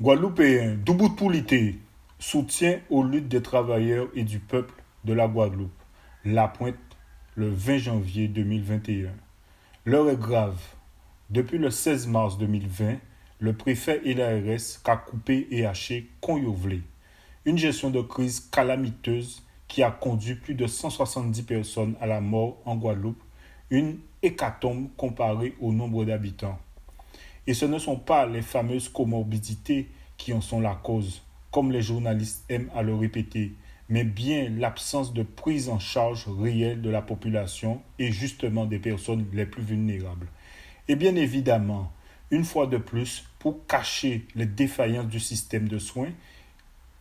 Guadeloupéen, Debout pour l'ité, soutien aux luttes des travailleurs et du peuple de la Guadeloupe. La Pointe, le 20 janvier 2021. L'heure est grave. Depuis le 16 mars 2020, le préfet et l'ARS a coupé et haché Conyovelé. Une gestion de crise calamiteuse qui a conduit plus de 170 personnes à la mort en Guadeloupe, une hécatombe comparée au nombre d'habitants. Et ce ne sont pas les fameuses comorbidités qui en sont la cause, comme les journalistes aiment à le répéter, mais bien l'absence de prise en charge réelle de la population et justement des personnes les plus vulnérables. Et bien évidemment, une fois de plus, pour cacher les défaillances du système de soins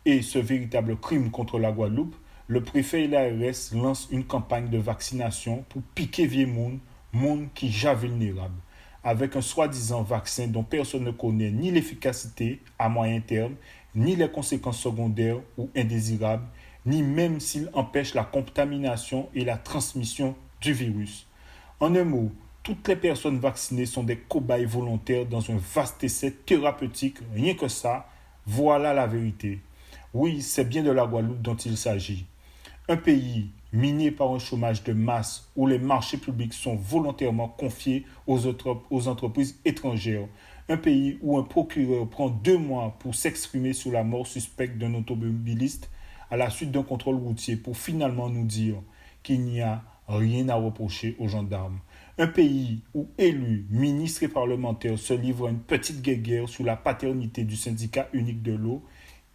et ce véritable crime contre la Guadeloupe, le préfet et l'ARS lancent une campagne de vaccination pour piquer vieux monde qui est déjà vulnérable, avec un soi-disant vaccin dont personne ne connaît ni l'efficacité à moyen terme, ni les conséquences secondaires ou indésirables, ni même s'il empêche la contamination et la transmission du virus. En un mot, toutes les personnes vaccinées sont des cobayes volontaires dans un vaste essai thérapeutique, rien que ça, voilà la vérité. Oui, c'est bien de la Guadeloupe dont il s'agit. Un pays miné par un chômage de masse où les marchés publics sont volontairement confiés aux entreprises étrangères. Un pays où un procureur prend 2 mois pour s'exprimer sur la mort suspecte d'un automobiliste à la suite d'un contrôle routier pour finalement nous dire qu'il n'y a rien à reprocher aux gendarmes. Un pays où élus, ministres et parlementaires se livrent à une petite guerre sous la paternité du syndicat unique de l'eau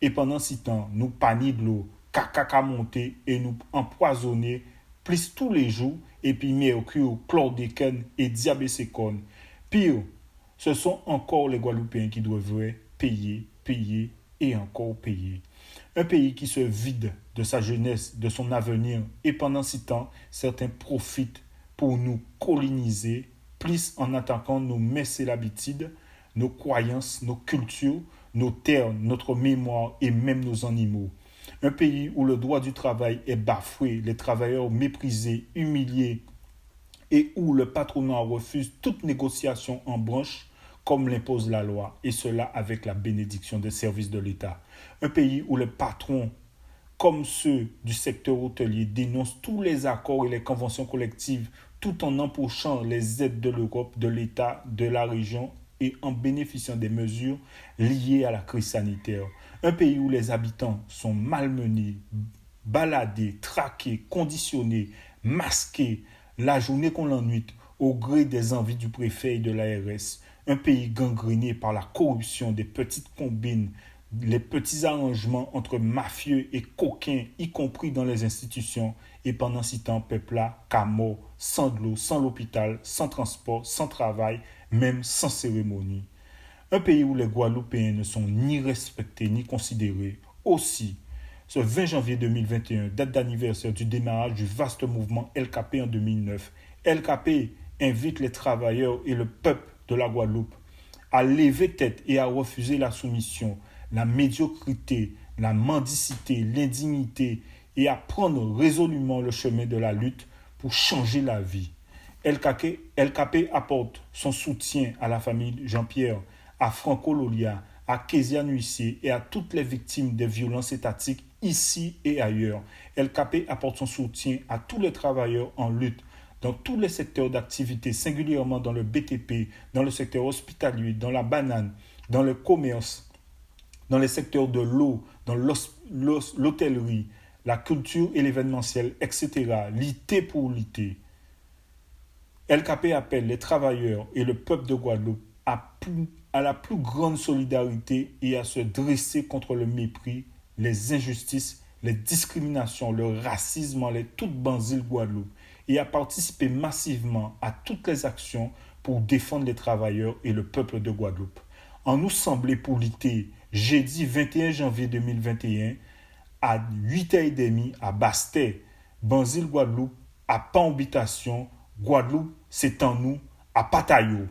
et pendant ce temps, nous panier de l'eau, caca monter et nous empoisonner plus tous les jours et puis mercure, chlordécone et diabésécone. Pire, ce sont encore les Guadeloupéens qui devraient payer et encore payer. Un pays qui se vide de sa jeunesse, de son avenir et pendant ce temps, certains profitent pour nous coloniser, plus en attaquant nos mœurs et l'habitude, nos croyances, nos cultures, nos terres, notre mémoire et même nos animaux. Un pays où le droit du travail est bafoué, les travailleurs méprisés, humiliés et où le patronat refuse toute négociation en branche comme l'impose la loi, et cela avec la bénédiction des services de l'État. Un pays où les patrons, comme ceux du secteur hôtelier, dénoncent tous les accords et les conventions collectives tout en empochant les aides de l'Europe, de l'État, de la région et en bénéficiant des mesures liées à la crise sanitaire. Un pays où les habitants sont malmenés, baladés, traqués, conditionnés, masqués, la journée qu'on l'ennuie, au gré des envies du préfet et de l'ARS. Un pays gangréné par la corruption des petites combines, les petits arrangements entre mafieux et coquins, y compris dans les institutions, et pendant ce temps, peuple-là, camo, sans de l'eau, sans l'hôpital, sans transport, sans travail, même sans cérémonie. Un pays où les Guadeloupéens ne sont ni respectés ni considérés. Aussi, ce 20 janvier 2021, date d'anniversaire du démarrage du vaste mouvement LKP en 2009, LKP invite les travailleurs et le peuple de la Guadeloupe à lever tête et à refuser la soumission, la médiocrité, la mendicité, l'indignité et à prendre résolument le chemin de la lutte pour changer la vie. LKP apporte son soutien à la famille Jean-Pierre, à Franco Lolia, à Kezia Nuissier et à toutes les victimes des violences étatiques ici et ailleurs. LKP apporte son soutien à tous les travailleurs en lutte dans tous les secteurs d'activité, singulièrement dans le BTP, dans le secteur hospitalier, dans la banane, dans le commerce, dans les secteurs de l'eau, dans l'hôtellerie, la culture et l'événementiel, etc. L'IT pour l'IT. LKP appelle les travailleurs et le peuple de Guadeloupe à la plus grande solidarité et à se dresser contre le mépris, les injustices, les discriminations, le racisme en les toutes banziles Guadeloupe et à participer massivement à toutes les actions pour défendre les travailleurs et le peuple de Guadeloupe. En nous semblait pour l'été, jeudi 21 janvier 2021, à 8h30 à Bastet, Banzile Guadeloupe, à Pambitation, Guadeloupe, c'est en nous, à Patayo.